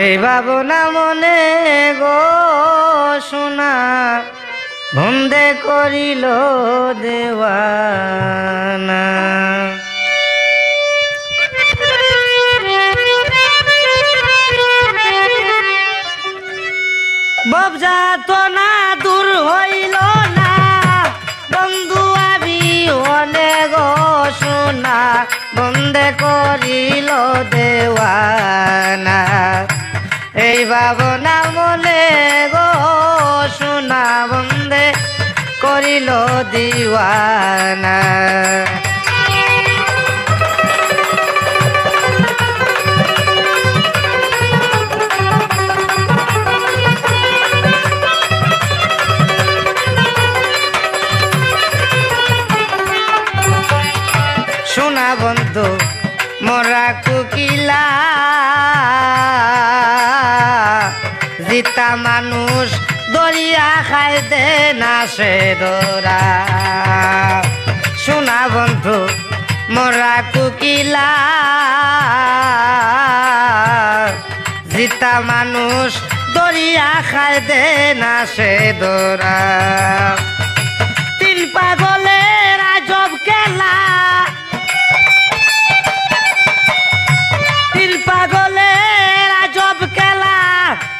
এই ভাবনা মনে গো সোনা বন্দে করিল দেওয়ানা। ববযাতনা দূর হইল না বন্ধু আবি হলে গো সোনা বন্দে করিল দেওয়ানা। এই ভাবনা মনে গো সোনা বন্দে করিল দিওয়ানা। সোনা বন্ধু মোরা কুকিলা জিতা মানুষ দরিয়া খাই দে না সে দোরা। সোনা বন্ধু মোরা কুকিলা জিতা মানুষ দরিয়া খাই দে না সে দোরা। তিন পাগলের আজব খেলা পাগলের আজব খেলা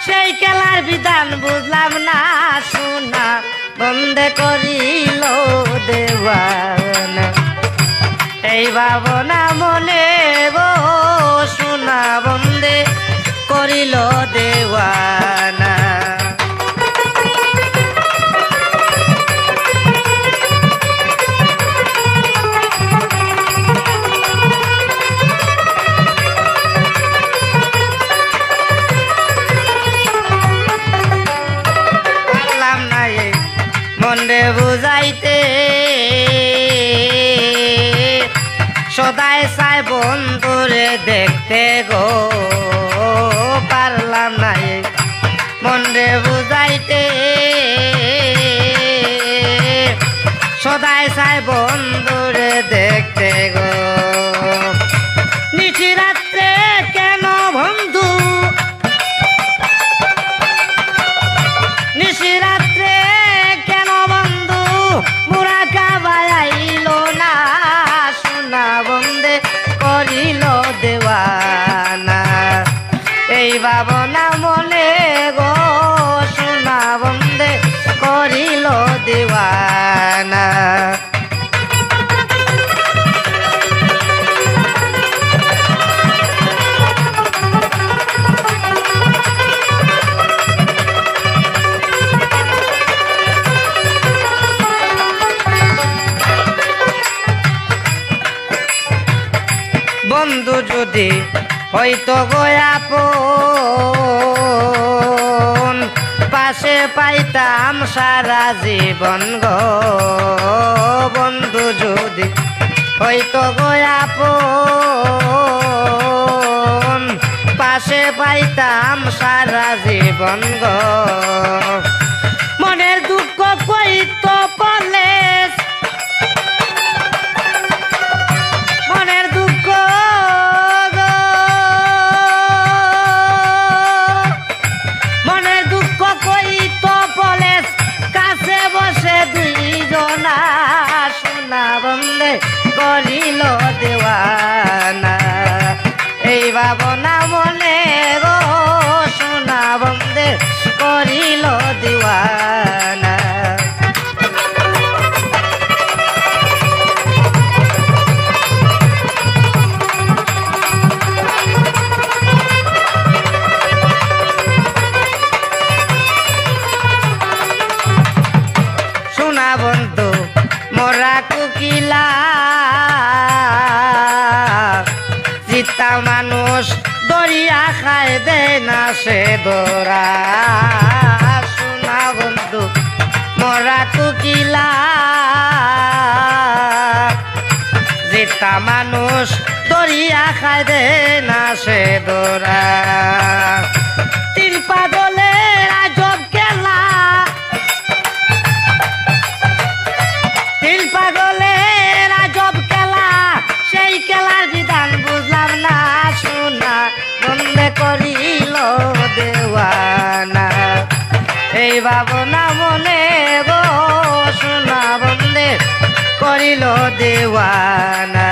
সেই খেলার বিধান বুঝলাম না সোনা বন্দে করিল দেওয়ানা। এই ভাবনা মনে গো সোনা বন্দে করিল দেওয়ানা। মনে বুঝাইতে সদাই চাই বন্ধুরে দেখতে গো পারলাম না মনে বুঝাইতে সদাই চাই বন্ধুরে দেখতে গো। নিশি রাত্রে কেন বন্ধু নিশি রাত্রে বন্দে করিল দেওয়ানা। এই ভাবনা মনে গো সোনা বন্দে করিল দেওয়ানা। বন্ধু যদি হয়তো গোয়াপন পাশে পাইতাম সারা জীবন গো। বন্ধু যদি হয়তো গোয়াপন পাশে পাইতাম সারা জীবন গো। মনের দুঃখ কইতো পলে মনের দুঃখ মনের দুঃখ কইতো বলে কাছে বসে দুইজনা সোনা বন্দে করিল দেওয়ানা। এই ভাবনা মনে গো সোনা বন্দে করিল দেওয়ানা। বন্ধু মোরা কুকিলা জিতা মানুষ দরিয়া খায় দে না সে দোরা। সোনা বন্ধু মোরা কুকিলা জিতা মানুষ দরিয়া খায় দে না সে দোরা। তিন পাগলের আজব খেলা তিন পাগলের আজব খেলা সেই খেলার বিধান বুঝলাম না সোনা বন্দে করিল এই ভাবনা মনে গো সোনা বন্দে করিল দেওয়ানা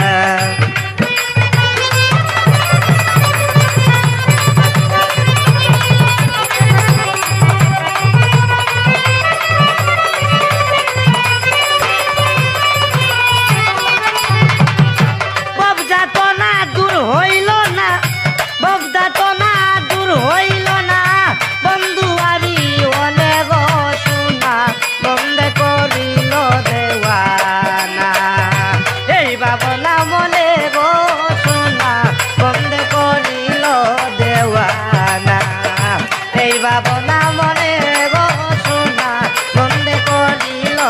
ভাবনা মনে গো সোনা বন্দে করিল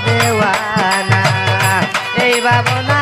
দেওয়ানা এই ভাবনা